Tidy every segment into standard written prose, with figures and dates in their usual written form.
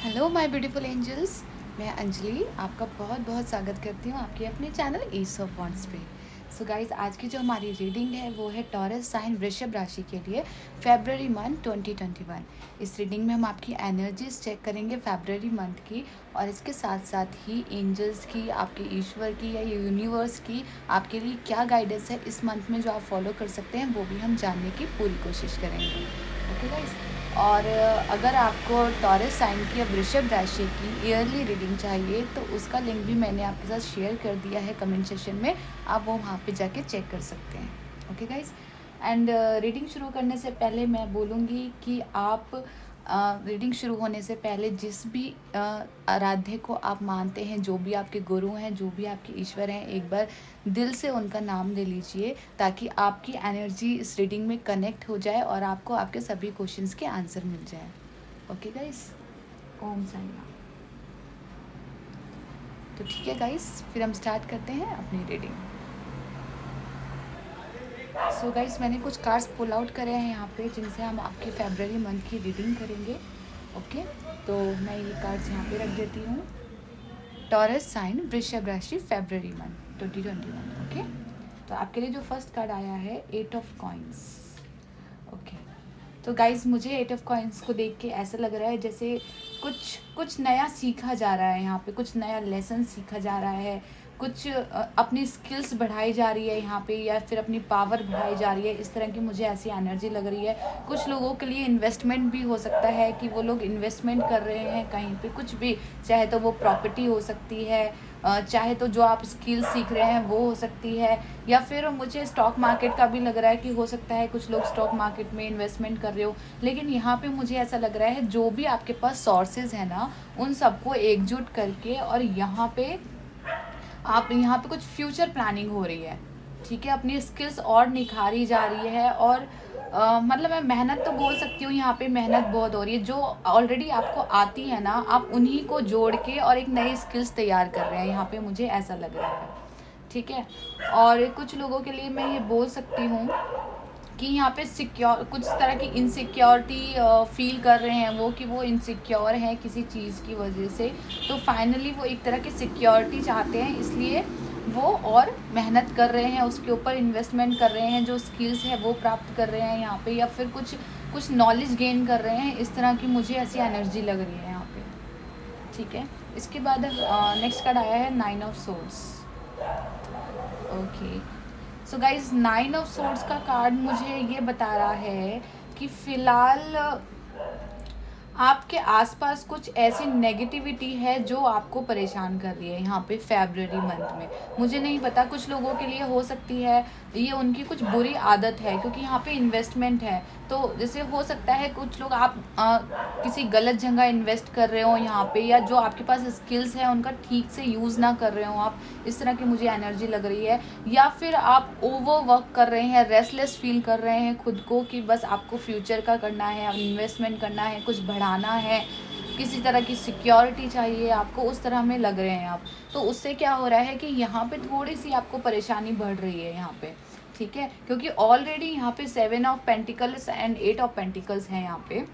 Hello my beautiful angels. मैं अंजलि आपका बहुत बहुत स्वागत करती हूँ आपके अपने चैनल एस ऑफ वॉन्ड्स पे। सो गाइज, आज की जो हमारी रीडिंग है वो है टॉरस साइन वृषभ राशि के लिए फेबररी मंथ 2021। इस रीडिंग में हम आपकी एनर्जीज चेक करेंगे फेबररी मंथ की, और इसके साथ साथ ही एंजल्स की, आपके ईश्वर की या यूनिवर्स की आपके लिए क्या गाइडेंस है इस मंथ में जो आप फॉलो कर सकते हैं, वो भी हम जानने की पूरी कोशिश करेंगे। Okay guys. और अगर आपको टॉरस साइन की या वृषभ राशि की ईयरली रीडिंग चाहिए तो उसका लिंक भी मैंने आपके साथ शेयर कर दिया है कमेंट सेशन में, आप वो वहाँ पे जाके चेक कर सकते हैं। Okay guys. एंड रीडिंग शुरू करने से पहले मैं बोलूँगी कि आप रीडिंग शुरू होने से पहले जिस भी आराध्य को आप मानते हैं, जो भी आपके गुरु हैं, जो भी आपके ईश्वर हैं, एक बार दिल से उनका नाम ले लीजिए ताकि आपकी एनर्जी इस रीडिंग में कनेक्ट हो जाए और आपको आपके सभी क्वेश्चंस के आंसर मिल जाए। ओके गाइस, ओम साई राम। तो ठीक है गाइस, फिर हम स्टार्ट करते हैं अपनी रीडिंग। सो गाइस, मैंने कुछ कार्ड्स पुल आउट करे हैं यहाँ पे जिनसे हम आपके फेबररी मंथ की रीडिंग करेंगे। ओके, तो मैं ये कार्ड्स यहाँ पे रख देती हूँ। टॉरस साइन वृषभ राशि फेबररी मंथ 2021। ओके, तो आपके लिए जो फर्स्ट कार्ड आया है 8 ऑफ कॉइन्स। ओके, तो गाइज मुझे 8 ऑफ कॉइन्स को देख के ऐसा लग रहा है जैसे कुछ कुछ नया सीखा जा रहा है, यहाँ पे कुछ नया लेसन सीखा जा रहा है, कुछ अपनी स्किल्स बढ़ाई जा रही है यहाँ पे, या फिर अपनी पावर बढ़ाई जा रही है। इस तरह की मुझे ऐसी एनर्जी लग रही है। कुछ लोगों के लिए इन्वेस्टमेंट भी हो सकता है कि वो लोग इन्वेस्टमेंट कर रहे हैं कहीं पे, कुछ भी, चाहे तो वो प्रॉपर्टी हो सकती है, चाहे तो जो आप स्किल सीख रहे हैं वो हो सकती है, या फिर मुझे स्टॉक मार्केट का भी लग रहा है कि हो सकता है कुछ लोग स्टॉक मार्केट में इन्वेस्टमेंट कर रहे हो। लेकिन यहाँ पे मुझे ऐसा लग रहा है जो भी आपके पास सोर्सेज है ना, उन सबको एकजुट करके और यहाँ पे कुछ फ्यूचर प्लानिंग हो रही है। ठीक है, अपनी स्किल्स और निखारी जा रही है, और मतलब मैं मेहनत तो बोल सकती हूँ, यहाँ पे मेहनत बहुत हो रही है। जो ऑलरेडी आपको आती है ना, आप उन्हीं को जोड़ के और एक नई स्किल्स तैयार कर रहे हैं, यहाँ पे मुझे ऐसा लग रहा है। ठीक है, और कुछ लोगों के लिए मैं ये बोल सकती हूँ कि यहाँ पे सिक्योर, कुछ तरह की इनसिक्योरिटी फील कर रहे हैं वो, कि वो इनसिक्योर हैं किसी चीज़ की वजह से। तो फाइनली वो एक तरह की सिक्योरिटी चाहते हैं, इसलिए वो और मेहनत कर रहे हैं, उसके ऊपर इन्वेस्टमेंट कर रहे हैं, जो स्किल्स है वो प्राप्त कर रहे हैं यहाँ पे, या फिर कुछ नॉलेज गेन कर रहे हैं। इस तरह की मुझे ऐसी एनर्जी लग रही है यहाँ पे। ठीक है, इसके बाद नेक्स्ट कार्ड आया है 9 of swords. Okay, so guys 9 of swords का कार्ड मुझे ये बता रहा है कि फ़िलहाल आपके आसपास कुछ ऐसी नेगेटिविटी है जो आपको परेशान कर रही है यहाँ पे फेब्रुअरी मंथ में। मुझे नहीं पता, कुछ लोगों के लिए हो सकती है ये उनकी कुछ बुरी आदत है, क्योंकि यहाँ पे इन्वेस्टमेंट है। तो जैसे हो सकता है कुछ लोग आप किसी गलत जगह इन्वेस्ट कर रहे हो यहाँ पे, या जो आपके पास स्किल्स है उनका ठीक से यूज़ ना कर रहे हो आप, इस तरह की मुझे एनर्जी लग रही है। या फिर आप ओवर वर्क कर रहे हैं, रेस्टलेस फील कर रहे हैं खुद को कि बस आपको फ्यूचर का करना है, इन्वेस्टमेंट करना है, कुछ बढ़ाना है, किसी तरह की सिक्योरिटी चाहिए आपको, उस तरह में लग रहे हैं आप। तो उससे क्या हो रहा है कि यहाँ पे थोड़ी सी आपको परेशानी बढ़ रही है यहाँ पे। ठीक है, क्योंकि ऑलरेडी यहाँ पे 7 of pentacles and 8 of pentacles हैं यहाँ पे।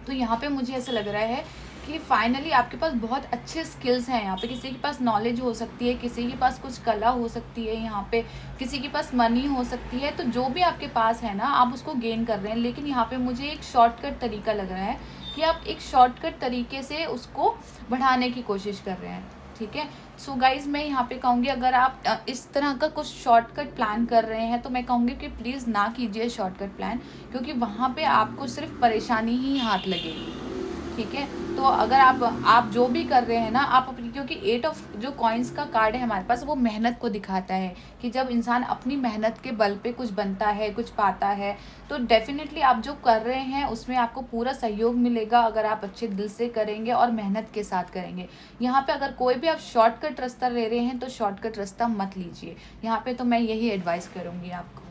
तो यहाँ पे मुझे ऐसा लग रहा है कि फाइनली आपके पास बहुत अच्छे स्किल्स हैं यहाँ पे। किसी के पास नॉलेज हो सकती है, किसी के पास कुछ कला हो सकती है यहाँ पे, किसी के पास मनी हो सकती है। तो जो भी आपके पास है ना, आप उसको गेन कर रहे हैं। लेकिन यहाँ पे मुझे एक शॉर्टकट तरीका लग रहा है कि आप एक शॉर्टकट तरीके से उसको बढ़ाने की कोशिश कर रहे हैं। ठीक है, सो गाइज मैं यहाँ पे कहूँगी, अगर आप इस तरह का कुछ शॉर्टकट प्लान कर रहे हैं तो मैं कहूँगी कि प्लीज़ ना कीजिए शॉर्टकट प्लान, क्योंकि वहाँ पे आपको सिर्फ परेशानी ही हाथ लगेगी। ठीक है, तो अगर आप जो भी कर रहे हैं ना, आप अपनी, क्योंकि 8 ऑफ जो कॉइन्स का कार्ड है हमारे पास, वो मेहनत को दिखाता है कि जब इंसान अपनी मेहनत के बल पे कुछ बनता है, कुछ पाता है, तो डेफिनेटली आप जो कर रहे हैं उसमें आपको पूरा सहयोग मिलेगा अगर आप अच्छे दिल से करेंगे और मेहनत के साथ करेंगे। यहाँ पे अगर कोई भी आप शॉर्टकट रास्ता ले रहे हैं तो शॉर्टकट रास्ता मत लीजिए। यहाँ पे तो मैं यही एडवाइस करूँगी आपको।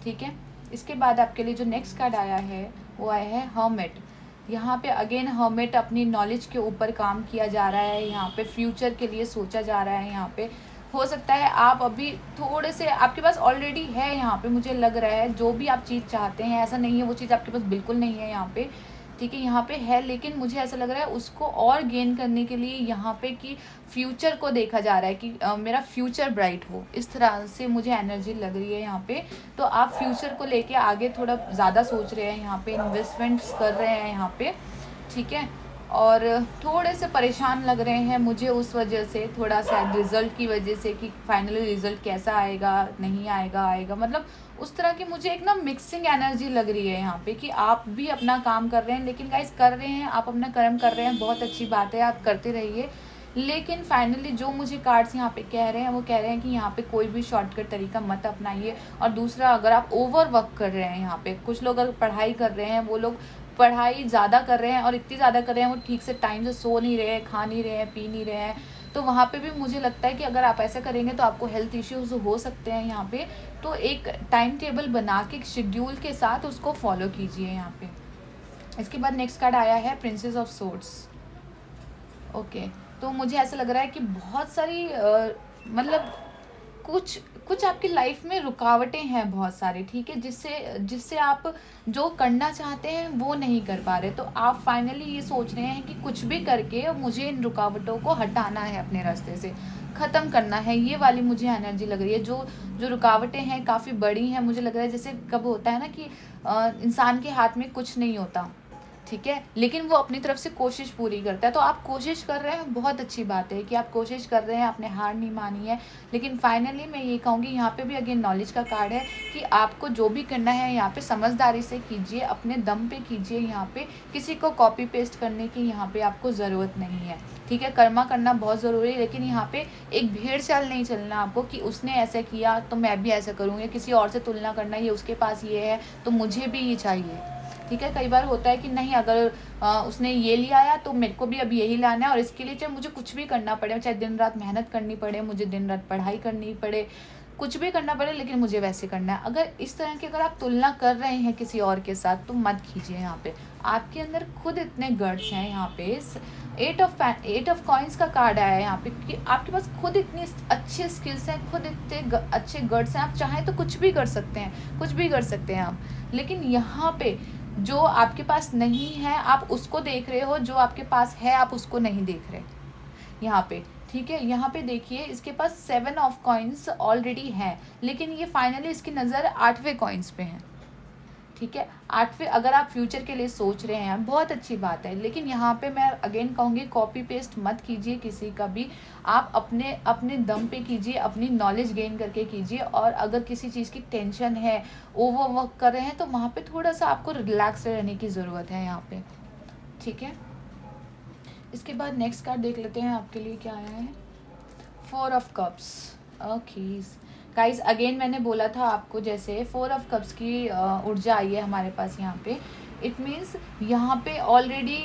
ठीक है, इसके बाद आपके लिए जो नेक्स्ट कार्ड आया है वो आया है हर्मिट। यहाँ पे अगेन हर्मिट, अपनी नॉलेज के ऊपर काम किया जा रहा है, यहाँ पे फ्यूचर के लिए सोचा जा रहा है। यहाँ पे हो सकता है आप अभी थोड़े से, आपके पास ऑलरेडी है यहाँ पे, मुझे लग रहा है जो भी आप चीज़ चाहते हैं, ऐसा नहीं है वो चीज़ आपके पास बिल्कुल नहीं है यहाँ पे। ठीक है, यहाँ पे है, लेकिन मुझे ऐसा लग रहा है उसको और गेन करने के लिए यहाँ पे कि फ्यूचर को देखा जा रहा है कि मेरा फ्यूचर ब्राइट हो, इस तरह से मुझे एनर्जी लग रही है यहाँ पे। तो आप फ्यूचर को लेके आगे थोड़ा ज़्यादा सोच रहे हैं, यहाँ पे इन्वेस्टमेंट्स कर रहे हैं यहाँ पे, ठीक है। और थोड़े से परेशान लग रहे हैं मुझे उस वजह से, थोड़ा सा रिज़ल्ट की वजह से कि फाइनली रिज़ल्ट कैसा आएगा, नहीं आएगा, आएगा, मतलब उस तरह की मुझे एक ना मिक्सिंग एनर्जी लग रही है यहाँ पे कि आप भी अपना काम कर रहे हैं, लेकिन गाइस कर रहे हैं, आप अपना कर्म कर रहे हैं, बहुत अच्छी बात है, आप करते रहिए। लेकिन फाइनली जो मुझे कार्ड्स यहाँ पे कह रहे हैं वो कह रहे हैं कि यहाँ पे कोई भी शॉर्टकट तरीका मत अपनाइए। और दूसरा, अगर आप ओवर वर्क कर रहे हैं, यहाँ पे कुछ लोग अगर पढ़ाई कर रहे हैं, वो लोग पढ़ाई ज़्यादा कर रहे हैं और इतनी ज़्यादा कर रहे हैं वो ठीक से टाइम से सो नहीं रहे हैं, खा नहीं रहे हैं, पी नहीं रहे हैं, तो वहाँ पे भी मुझे लगता है कि अगर आप ऐसा करेंगे तो आपको हेल्थ इश्यूज़ हो सकते हैं यहाँ पे। तो एक टाइम टेबल बना के शेड्यूल के साथ उसको फॉलो कीजिए यहाँ पे। इसके बाद नेक्स्ट कार्ड आया है प्रिंसेस ऑफ सोर्ड्स। ओके, तो मुझे ऐसा लग रहा है कि बहुत सारी मतलब कुछ कुछ आपकी लाइफ में रुकावटें हैं बहुत सारी, ठीक है, जिससे जिससे आप जो करना चाहते हैं वो नहीं कर पा रहे। तो आप फाइनली ये सोच रहे हैं कि कुछ भी करके मुझे इन रुकावटों को हटाना है, अपने रास्ते से ख़त्म करना है, ये वाली मुझे एनर्जी लग रही है। जो जो रुकावटें हैं काफ़ी बड़ी हैं, मुझे लग रहा है जैसे कब होता है ना कि इंसान के हाथ में कुछ नहीं होता, ठीक है, लेकिन वो अपनी तरफ से कोशिश पूरी करता है। तो आप कोशिश कर रहे हैं, बहुत अच्छी बात है कि आप कोशिश कर रहे हैं, आपने हार नहीं मानी है। लेकिन फाइनली मैं ये कहूँगी, यहाँ पे भी अगेन नॉलेज का कार्ड है कि आपको जो भी करना है यहाँ पे समझदारी से कीजिए, अपने दम पे कीजिए। यहाँ पे किसी को कॉपी पेस्ट करने की यहाँ पे आपको ज़रूरत नहीं है, ठीक है। कर्मा करना बहुत ज़रूरी है, लेकिन यहाँ पे एक भेड़ चाल नहीं चलना आपको कि उसने ऐसा किया तो मैं भी ऐसा करूँ, या किसी और से तुलना करना, ये उसके पास ये है तो मुझे भी ये चाहिए, ठीक है। कई बार होता है कि नहीं, अगर उसने ये लिया आया तो मेरे को भी अब यही लाना है, और इसके लिए चाहे मुझे कुछ भी करना पड़े, चाहे दिन रात मेहनत करनी पड़े, मुझे दिन रात पढ़ाई करनी पड़े, कुछ भी करना पड़े, लेकिन मुझे वैसे करना है। अगर इस तरह की अगर आप तुलना कर रहे हैं किसी और के साथ तो मत कीजिए। यहाँ पे आपके अंदर खुद इतने गट्स हैं। यहाँ पे एट ऑफ कॉइन्स का कार्ड आया है यहाँ पे कि आपके पास खुद इतनी अच्छे स्किल्स हैं, खुद इतने अच्छे गट्स हैं, आप चाहें तो कुछ भी कर सकते हैं, कुछ भी कर सकते हैं आप। लेकिन यहाँ पे जो आपके पास नहीं है आप उसको देख रहे हो, जो आपके पास है आप उसको नहीं देख रहे यहाँ पे, ठीक है। यहाँ पे देखिए, इसके पास 7 ऑफ कॉइन्स ऑलरेडी है, लेकिन ये फाइनली इसकी नज़र 8वें कॉइन्स पे है, ठीक है। 8वें, अगर आप फ्यूचर के लिए सोच रहे हैं बहुत अच्छी बात है, लेकिन यहाँ पे मैं अगेन कहूँगी कॉपी पेस्ट मत कीजिए किसी का भी, आप अपने अपने दम पे कीजिए, अपनी नॉलेज गेन करके कीजिए। और अगर किसी चीज़ की टेंशन है, ओवर वर्क कर रहे हैं, तो वहाँ पे थोड़ा सा आपको रिलैक्स रहने की ज़रूरत है यहाँ पे, ठीक है। इसके बाद नेक्स्ट कार्ड देख लेते हैं आपके लिए क्या आया है। 4 of cups. Okay guys, again मैंने बोला था आपको, जैसे 4 ऑफ कप्स की ऊर्जा आई है हमारे पास यहाँ पे, इट मीन्स यहाँ पे ऑलरेडी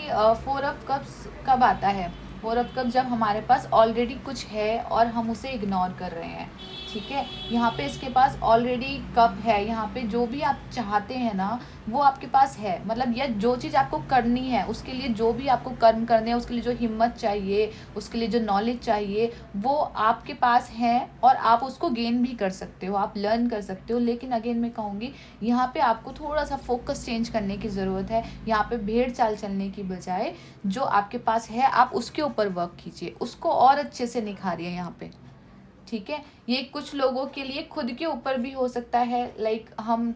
4 ऑफ कप्स कब आता है, 4 ऑफ कप्स जब हमारे पास ऑलरेडी कुछ है और हम उसे इग्नोर कर रहे हैं, ठीक है। यहाँ पे इसके पास ऑलरेडी कप है, यहाँ पे जो भी आप चाहते हैं ना वो आपके पास है, मतलब यह जो चीज़ आपको करनी है उसके लिए जो भी आपको कर्म करने हैं, उसके लिए जो हिम्मत चाहिए, उसके लिए जो नॉलेज चाहिए, वो आपके पास है और आप उसको गेन भी कर सकते हो, आप लर्न कर सकते हो। लेकिन अगेन मैं कहूँगी यहाँ पे आपको थोड़ा सा फोकस चेंज करने की ज़रूरत है। यहाँ पे भेड़ चाल चलने की बजाय जो आपके पास है आप उसके ऊपर वर्क कीजिए, उसको और अच्छे से निखारिए यहाँ पे, ठीक है। ये कुछ लोगों के लिए खुद के ऊपर भी हो सकता है, लाइक हम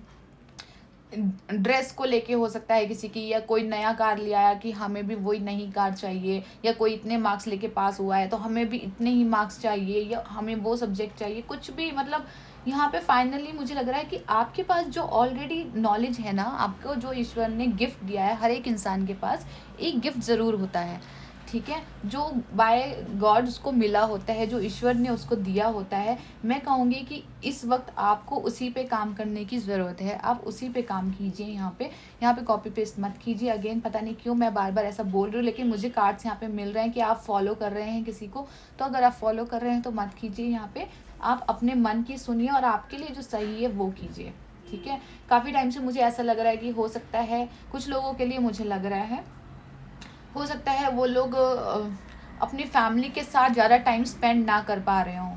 ड्रेस को लेके हो सकता है किसी की, या कोई नया कार ले आया कि हमें भी वही नई कार चाहिए, या कोई इतने मार्क्स लेके पास हुआ है तो हमें भी इतने ही मार्क्स चाहिए, या हमें वो सब्जेक्ट चाहिए, कुछ भी। मतलब यहाँ पे फाइनली मुझे लग रहा है कि आपके पास जो ऑलरेडी नॉलेज है ना, आपको जो ईश्वर ने गिफ्ट दिया है, हर एक इंसान के पास एक गिफ्ट ज़रूर होता है, ठीक है, जो बाय गॉड उसको मिला होता है, जो ईश्वर ने उसको दिया होता है। मैं कहूँगी कि इस वक्त आपको उसी पे काम करने की ज़रूरत है, आप उसी पे काम कीजिए। यहाँ पे कॉपी पेस्ट मत कीजिए। अगेन पता नहीं क्यों मैं बार बार ऐसा बोल रही हूँ, लेकिन मुझे कार्ड्स यहाँ पे मिल रहे हैं कि आप फॉलो कर रहे हैं किसी को, तो अगर आप फॉलो कर रहे हैं तो मत कीजिए। यहाँ पे आप अपने मन की सुनिए और आपके लिए जो सही है वो कीजिए, ठीक है। काफ़ी टाइम से मुझे ऐसा लग रहा है कि हो सकता है कुछ लोगों के लिए, मुझे लग रहा है हो सकता है वो लोग अपनी फैमिली के साथ ज़्यादा टाइम स्पेंड ना कर पा रहे हों,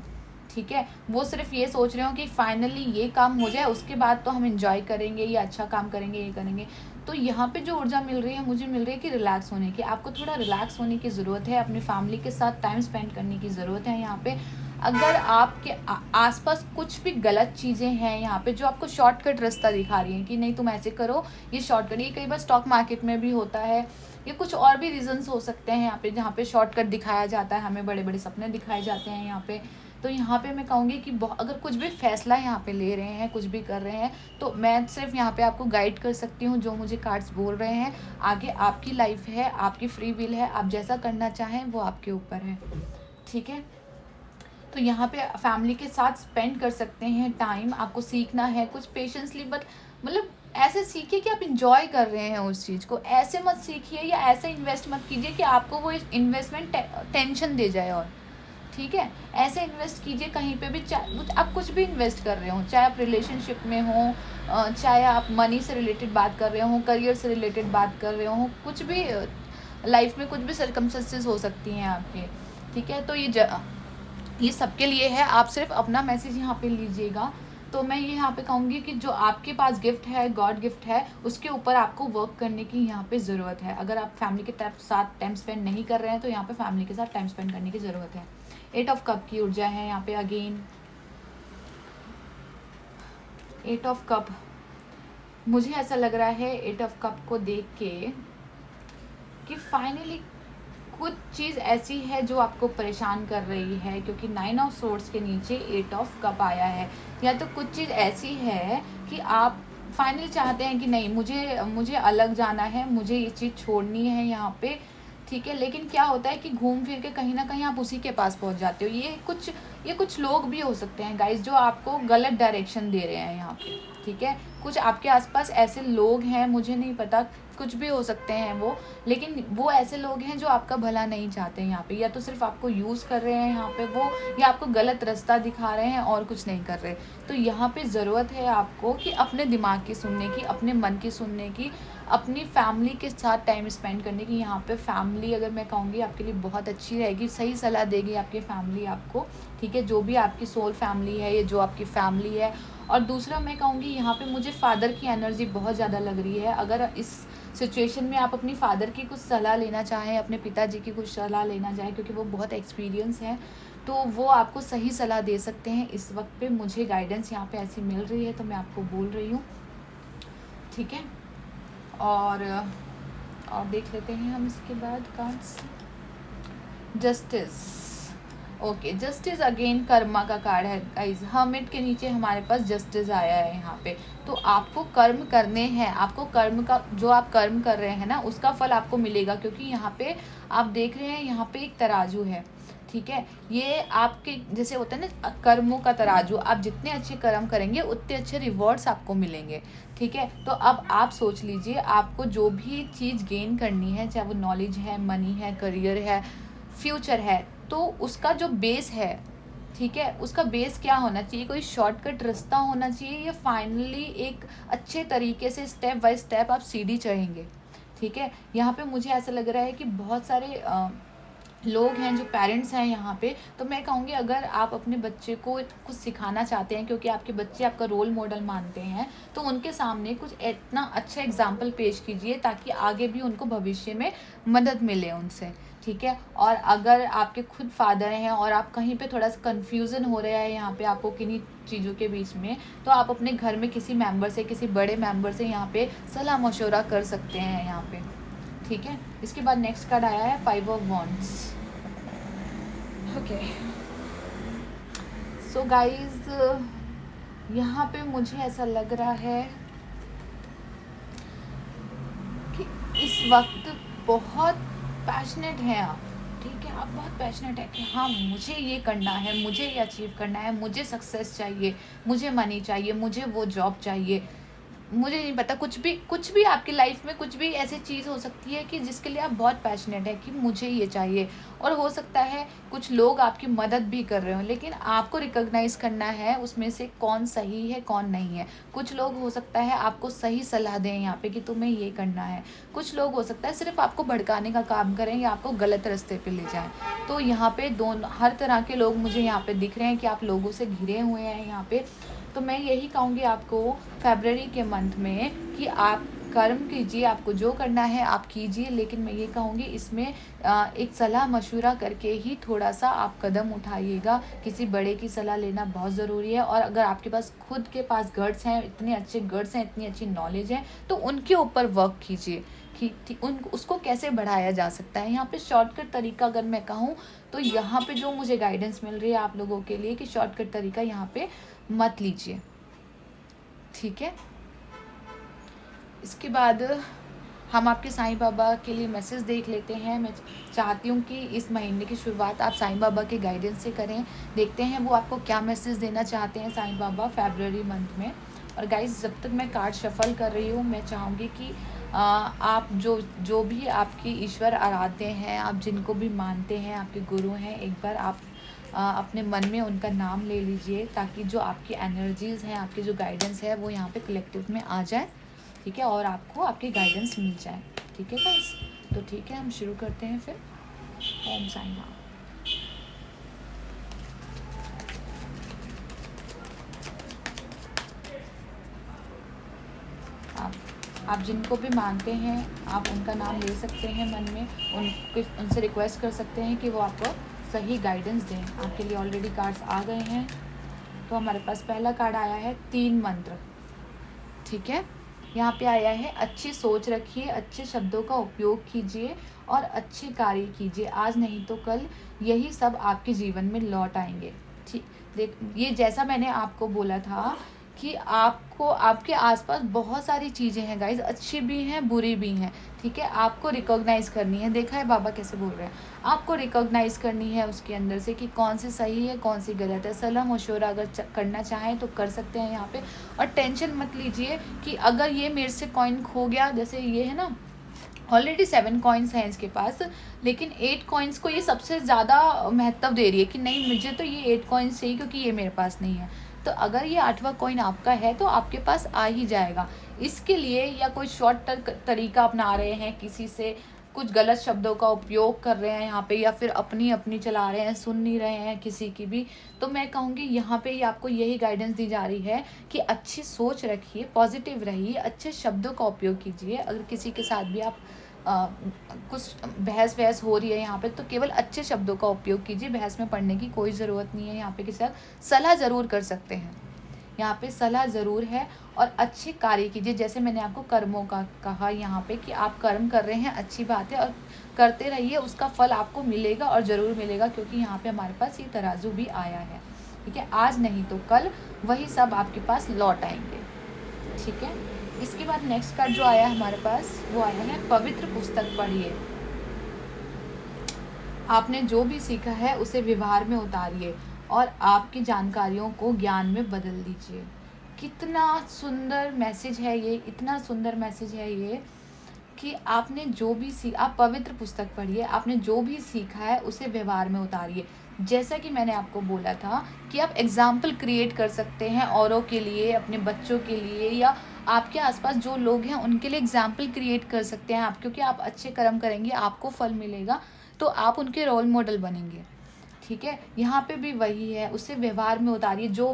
ठीक है। वो सिर्फ ये सोच रहे हो कि फाइनली ये काम हो जाए, उसके बाद तो हम एंजॉय करेंगे, ये अच्छा काम करेंगे, ये करेंगे। तो यहाँ पे जो ऊर्जा मिल रही है, मुझे मिल रही है कि रिलैक्स होने की, आपको थोड़ा रिलैक्स होने की ज़रूरत है, अपनी फैमिली के साथ टाइम स्पेंड करने की ज़रूरत है यहाँ पे। अगर आपके आसपास कुछ भी गलत चीज़ें हैं यहाँ पे जो आपको शॉर्टकट रास्ता दिखा रही हैं कि नहीं तुम ऐसे करो, ये शॉर्टकट, ये कई बार स्टॉक मार्केट में भी होता है, ये कुछ और भी रीजंस हो सकते हैं यहाँ पे जहाँ पे शॉर्टकट दिखाया जाता है, हमें बड़े बड़े सपने दिखाए जाते हैं यहाँ पे। तो यहाँ पे मैं कहूँगी कि अगर कुछ भी फैसला यहाँ पे ले रहे हैं, कुछ भी कर रहे हैं, तो मैं सिर्फ यहाँ पे आपको गाइड कर सकती हूँ जो मुझे कार्ड्स बोल रहे हैं। आगे आपकी लाइफ है, आपकी फ्री विल है, आप जैसा करना चाहें वो आपके ऊपर है, ठीक है। तो यहाँ पे फैमिली के साथ स्पेंड कर सकते हैं टाइम, आपको सीखना है कुछ पेशेंसली, बट मतलब ऐसे सीखिए कि आप इंजॉय कर रहे हैं उस चीज़ को, ऐसे मत सीखिए या ऐसे इन्वेस्ट मत कीजिए कि आपको वो इन्वेस्टमेंट टेंशन दे जाए, और ठीक है, ऐसे इन्वेस्ट कीजिए कहीं पे भी, चाहे आप कुछ भी इन्वेस्ट कर रहे हो, चाहे आप रिलेशनशिप में हो, चाहे आप मनी से रिलेटेड बात कर रहे हो, करियर से रिलेटेड बात कर रहे हो, कुछ भी लाइफ में कुछ भी सर्कमस्टेंसेस हो सकती हैं आपके, ठीक है। तो ये सबके लिए है, आप सिर्फ अपना मैसेज यहाँ पे लीजिएगा। तो मैं ये यहाँ पे कहूँगी कि जो आपके पास गिफ्ट है, गॉड गिफ्ट है, उसके ऊपर आपको वर्क करने की यहाँ पे ज़रूरत है। अगर आप फैमिली के साथ टाइम स्पेंड नहीं कर रहे हैं तो यहाँ पे फैमिली के साथ टाइम स्पेंड करने की ज़रूरत है। 8 ऑफ कप की ऊर्जा है यहाँ पे अगेन। 8 ऑफ कप, मुझे ऐसा लग रहा है 8 ऑफ कप को देख के कि फाइनली कुछ चीज़ ऐसी है जो आपको परेशान कर रही है, क्योंकि 9 ऑफ सोर्ड्स के नीचे 8 ऑफ कप आया है। या तो कुछ चीज़ ऐसी है कि आप फाइनली चाहते हैं कि नहीं, मुझे अलग जाना है, मुझे ये चीज़ छोड़नी है यहाँ पे, ठीक है। लेकिन क्या होता है कि घूम फिर के कहीं ना कहीं आप उसी के पास पहुँच जाते हो। ये कुछ लोग भी हो सकते हैं गाइज जो आपको गलत डायरेक्शन दे रहे हैं यहाँ पे, ठीक है। कुछ आपके आसपास ऐसे लोग हैं, मुझे नहीं पता, कुछ भी हो सकते हैं वो, लेकिन वो ऐसे लोग हैं जो आपका भला नहीं चाहते हैं यहाँ पे, या तो सिर्फ आपको यूज़ कर रहे हैं यहाँ पे वो, या आपको गलत रास्ता दिखा रहे हैं और कुछ नहीं कर रहे। तो यहाँ पे ज़रूरत है आपको कि अपने दिमाग की सुनने की, अपने मन की सुनने की, अपनी फैमिली के साथ टाइम स्पेंड करने की। यहाँ पे फैमिली अगर मैं कहूँगी आपके लिए बहुत अच्छी रहेगी, सही सलाह देगी आपकी फैमिली आपको, ठीक है। जो भी आपकी सोल फैमिली है, ये जो आपकी फैमिली है। और दूसरा मैं कहूँगी यहाँ पे मुझे फादर की एनर्जी बहुत ज़्यादा लग रही है। अगर इस सिचुएशन में आप अपनी फादर की कुछ सलाह लेना चाहें, अपने पिताजी की कुछ सलाह लेना चाहें, क्योंकि वो बहुत एक्सपीरियंस हैं, तो वो आपको सही सलाह दे सकते हैं। इस वक्त पे मुझे गाइडेंस यहाँ पे ऐसी मिल रही है, तो मैं आपको बोल रही हूँ, ठीक है। और देख लेते हैं हम इसके बाद cards. Justice, okay, justice again Karma का कार्ड है गाइज। हर्मिट के नीचे हमारे पास जस्टिस आया है यहाँ पे। तो आपको कर्म करने हैं, आपको कर्म का, जो आप कर्म कर रहे हैं ना, उसका फल आपको मिलेगा, क्योंकि यहाँ पे आप देख रहे हैं यहाँ पे एक तराजू है, ठीक है। ये आपके जैसे होता है ना कर्मों का तराजू, आप जितने अच्छे कर्म करेंगे उतने अच्छे रिवॉर्ड्स आपको मिलेंगे, ठीक है। तो अब आप सोच लीजिए, आपको जो भी चीज़ गेन करनी है, चाहे वो नॉलेज है, मनी है, करियर है, फ्यूचर है, तो उसका जो बेस है, ठीक है, उसका बेस क्या होना चाहिए? कोई शॉर्टकट रास्ता होना चाहिए, या फाइनली एक अच्छे तरीके से स्टेप बाय स्टेप आप सीढ़ी चढ़ेंगे, ठीक है। यहाँ पे मुझे ऐसा लग रहा है कि बहुत सारे लोग हैं जो पेरेंट्स हैं यहाँ पे। तो मैं कहूँगी अगर आप अपने बच्चे को कुछ सिखाना चाहते हैं, क्योंकि आपके बच्चे आपका रोल मॉडल मानते हैं, तो उनके सामने कुछ इतना अच्छा एग्जाम्पल पेश कीजिए ताकि आगे भी उनको भविष्य में मदद मिले उनसे, ठीक है। और अगर आपके खुद फादर हैं और आप कहीं पे थोड़ा सा कन्फ्यूज़न हो रहा है यहाँ पे आपको किन्हीं चीज़ों के बीच में, तो आप अपने घर में किसी मेंबर से, किसी बड़े मेंबर से यहाँ पे सलाह मशवरा कर सकते हैं यहाँ पे, ठीक है। इसके बाद नेक्स्ट कार्ड आया है 5 of wands. Okay, so guys यहाँ पे मुझे ऐसा लग रहा है कि इस वक्त बहुत पैशनेट हैं आप, ठीक है। आप बहुत पैशनेट है कि हाँ मुझे ये करना है, मुझे ये अचीव करना है, मुझे सक्सेस चाहिए, मुझे मनी चाहिए, मुझे वो जॉब चाहिए, मुझे नहीं पता, कुछ भी आपकी लाइफ में कुछ भी ऐसी चीज़ हो सकती है कि जिसके लिए आप बहुत पैशनेट है कि मुझे ये चाहिए। और हो सकता है कुछ लोग आपकी मदद भी कर रहे हो, लेकिन आपको रिकॉग्नाइज़ करना है उसमें से कौन सही है कौन नहीं है। कुछ लोग हो सकता है आपको सही सलाह दें यहाँ पे कि तुम्हें ये करना है, कुछ लोग हो सकता है सिर्फ आपको भड़काने का काम करें या आपको गलत रास्ते पे ले जाएं। तो यहाँ पे दोनों हर तरह के लोग मुझे यहाँ पे दिख रहे हैं कि आप लोगों से घिरे हुए हैं यहाँ पे। तो मैं यही कहूँगी आपको फरवरी के मंथ में कि आप कर्म कीजिए, आपको जो करना है आप कीजिए, लेकिन मैं ये कहूँगी इसमें एक सलाह मशवरा करके ही थोड़ा सा आप कदम उठाइएगा। किसी बड़े की सलाह लेना बहुत ज़रूरी है, और अगर आपके पास खुद के पास गट्स हैं, इतने अच्छे गट्स हैं, इतनी अच्छी नॉलेज है, तो उनके ऊपर वर्क कीजिए कि उन उसको कैसे बढ़ाया जा सकता है। यहाँ पे शॉर्टकट तरीका अगर मैं कहूँ तो यहाँ पे जो मुझे गाइडेंस मिल रही है आप लोगों के लिए कि शॉर्टकट तरीका यहाँ पे मत लीजिए, ठीक है। इसके बाद हम आपके साईं बाबा के लिए मैसेज देख लेते हैं। मैं चाहती हूँ कि इस महीने की शुरुआत आप साईं बाबा के गाइडेंस से करें। देखते हैं वो आपको क्या मैसेज देना चाहते हैं साईं बाबा फरवरी मंथ में। और गाइस, जब तक मैं कार्ड शफल कर रही हूँ, मैं चाहूँगी कि आप जो भी आपके ईश्वर आराध्य हैं, आप जिनको भी मानते हैं, आपके गुरु हैं, एक बार आप अपने मन में उनका नाम ले लीजिए, ताकि जो आपकी एनर्जीज़ हैं, आपकी जो गाइडेंस है वो यहाँ पे कलेक्टिव में आ जाए, ठीक है, और आपको आपकी गाइडेंस मिल जाए, ठीक है गाइस। तो ठीक है, हम शुरू करते हैं फिर। ओम साईं राम। आप जिनको भी मानते हैं आप उनका नाम ले सकते हैं मन में, उनसे रिक्वेस्ट कर सकते हैं कि वो आपको सही गाइडेंस दें। आपके लिए ऑलरेडी कार्ड्स आ गए हैं। तो हमारे पास पहला कार्ड आया है 3 मंत्र, ठीक है। यहाँ पे आया है अच्छी सोच रखिए, अच्छे शब्दों का उपयोग कीजिए और अच्छे कार्य कीजिए। आज नहीं तो कल यही सब आपके जीवन में लौट आएंगे, ठीक। देख, ये जैसा मैंने आपको बोला था कि आपको आपके आसपास बहुत सारी चीज़ें हैं गाइज, अच्छी भी हैं बुरी भी हैं, ठीक है। आपको रिकॉग्नाइज़ करनी है। देखा है बाबा कैसे बोल रहे हैं, आपको रिकॉग्नाइज़ करनी है उसके अंदर से कि कौन सी सही है कौन सी गलत है। सलाह मशवरा अगर करना चाहें तो कर सकते हैं यहाँ पे। और टेंशन मत लीजिए कि अगर ये मेरे से कॉइन खो गया, जैसे ये है ना, ऑलरेडी 7 कॉइन्स हैं इसके पास, लेकिन 8 कॉइन्स को ये सबसे ज़्यादा महत्व दे रही है कि नहीं, मुझे तो ये 8 कॉइन्स चाहिए क्योंकि ये मेरे पास नहीं है। तो अगर ये 8वां कॉइन आपका है तो आपके पास आ ही जाएगा। इसके लिए या कोई शॉर्ट तरीका अपना रहे हैं, किसी से कुछ गलत शब्दों का उपयोग कर रहे हैं यहाँ पे, या फिर अपनी चला रहे हैं, सुन नहीं रहे हैं किसी की भी, तो मैं कहूँगी यहाँ पे आपको यही गाइडेंस दी जा रही है कि अच्छी सोच रखिए, पॉजिटिव रहिए, अच्छे शब्दों का उपयोग कीजिए। अगर किसी के साथ भी आप कुछ बहस हो रही है यहाँ पे, तो केवल अच्छे शब्दों का उपयोग कीजिए। बहस में पढ़ने की कोई ज़रूरत नहीं है। यहाँ पे किसी साथ सलाह ज़रूर कर सकते हैं, यहाँ पे सलाह ज़रूर है। और अच्छे कार्य कीजिए, जैसे मैंने आपको कर्मों का कहा यहाँ पे कि आप कर्म कर रहे हैं, अच्छी बात है, और करते रहिए, उसका फल आपको मिलेगा और ज़रूर मिलेगा, क्योंकि यहाँ पे हमारे पास ये तराजू भी आया है, ठीक है। आज नहीं तो कल वही सब आपके पास लौट आएंगे, ठीक है। इसके बाद नेक्स्ट कार्ड जो आया हमारे पास वो आया है पवित्र पुस्तक पढ़िए। आपने जो भी सीखा है उसे व्यवहार में उतारिए और आपकी जानकारियों को ज्ञान में बदल दीजिए। कितना सुंदर मैसेज है ये, इतना सुंदर मैसेज है ये कि आपने जो भी आप पवित्र पुस्तक पढ़िए, आपने जो भी सीखा है उसे व्यवहार में उतारिए। जैसा कि मैंने आपको बोला था कि आप एग्जाम्पल क्रिएट कर सकते हैं औरों के लिए, अपने बच्चों के लिए, या आपके आसपास जो लोग हैं उनके लिए एग्जाम्पल क्रिएट कर सकते हैं आप, क्योंकि आप अच्छे कर्म करेंगे आपको फल मिलेगा, तो आप उनके रोल मॉडल बनेंगे, ठीक है। यहाँ पे भी वही है, उसे व्यवहार में उतारिए। जो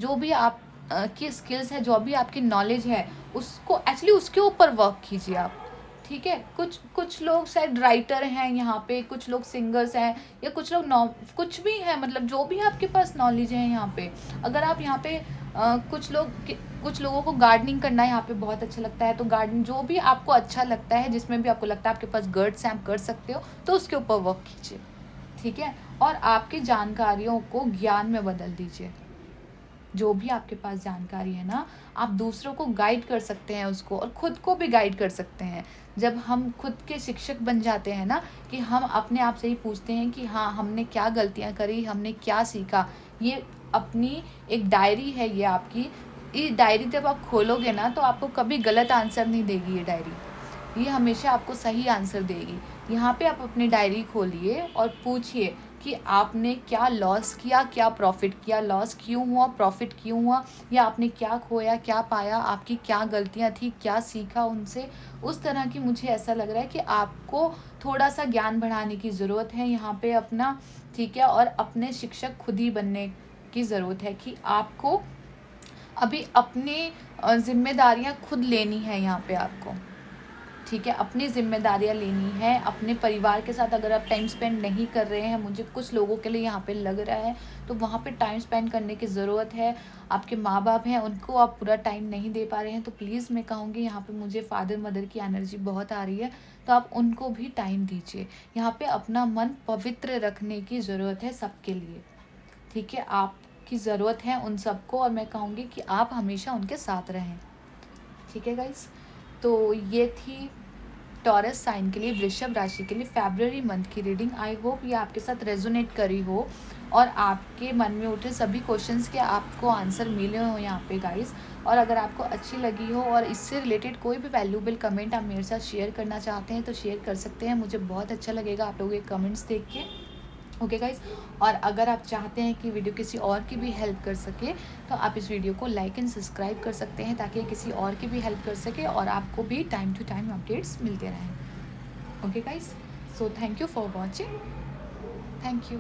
भी आप की स्किल्स है, जो भी आपकी नॉलेज है, उसको एक्चुअली उसके ऊपर वर्क कीजिए आप, ठीक है। कुछ लोग शायद राइटर हैं यहाँ पे, कुछ लोग सिंगर्स हैं, या कुछ लोग कुछ भी हैं, मतलब जो भी आपके पास नॉलेज है यहाँ पे। अगर आप यहाँ पे कुछ लोगों को गार्डनिंग करना यहाँ पे बहुत अच्छा लगता है, तो गार्डनिंग जो भी आपको अच्छा लगता है, जिसमें भी आपको लगता है आपके पास गट्स हैं, आप कर सकते हो, तो उसके ऊपर वर्क कीजिए, ठीक है। और आपकी जानकारियों को ज्ञान में बदल दीजिए। जो भी आपके पास जानकारी है ना, आप दूसरों को गाइड कर सकते हैं उसको, और खुद को भी गाइड कर सकते हैं। जब हम खुद के शिक्षक बन जाते हैं ना, कि हम अपने आप से ही पूछते हैं कि हाँ, हमने क्या गलतियाँ करी, हमने क्या सीखा। ये अपनी एक डायरी है, ये आपकी ये डायरी जब आप खोलोगे ना, तो आपको कभी गलत आंसर नहीं देगी ये डायरी, ये हमेशा आपको सही आंसर देगी। यहाँ पे आप अपनी डायरी खोलिए और पूछिए कि आपने क्या लॉस किया, क्या प्रॉफिट किया, लॉस क्यों हुआ, प्रॉफिट क्यों हुआ, या आपने क्या खोया, क्या पाया, आपकी क्या गलतियाँ थी, क्या सीखा उनसे। उस तरह की मुझे ऐसा लग रहा है कि आपको थोड़ा सा ज्ञान बढ़ाने की ज़रूरत है यहाँ पे अपना, ठीक है। और अपने शिक्षक खुद ही बनने की ज़रूरत है कि आपको अभी अपने ज़िम्मेदारियाँ खुद लेनी है यहाँ पे आपको, ठीक है। अपनी ज़िम्मेदारियाँ लेनी है अपने परिवार के साथ। अगर आप टाइम स्पेंड नहीं कर रहे हैं, मुझे कुछ लोगों के लिए यहाँ पे लग रहा है, तो वहाँ पे टाइम स्पेंड करने की ज़रूरत है। आपके माँ बाप हैं, उनको आप पूरा टाइम नहीं दे पा रहे हैं, तो प्लीज़ मैं कहूँगी, यहाँ पे मुझे फादर मदर की एनर्जी बहुत आ रही है, तो आप उनको भी टाइम दीजिए। यहाँ पे अपना मन पवित्र रखने की ज़रूरत है सबके लिए, ठीक है। आपकी ज़रूरत है उन सबको, और मैं कहूँगी कि आप हमेशा उनके साथ रहें, ठीक है गाइस। तो ये थी टॉरस साइन के लिए, वृषभ राशि के लिए फरवरी मंथ की रीडिंग। आई होप ये आपके साथ रेजोनेट करी हो और आपके मन में उठे सभी क्वेश्चंस के आपको आंसर मिले हो यहाँ पे गाइस। और अगर आपको अच्छी लगी हो और इससे रिलेटेड कोई भी वैल्यूबल कमेंट आप मेरे साथ शेयर करना चाहते हैं तो शेयर कर सकते हैं, मुझे बहुत अच्छा लगेगा आप लोगों के कमेंट्स देख के। ओके गाइस, और अगर आप चाहते हैं कि वीडियो किसी और की भी हेल्प कर सके तो आप इस वीडियो को लाइक एंड सब्सक्राइब कर सकते हैं, ताकि किसी और की भी हेल्प कर सके और आपको भी टाइम टू टाइम अपडेट्स मिलते रहें। Okay guys, so thank you for watching, thank you.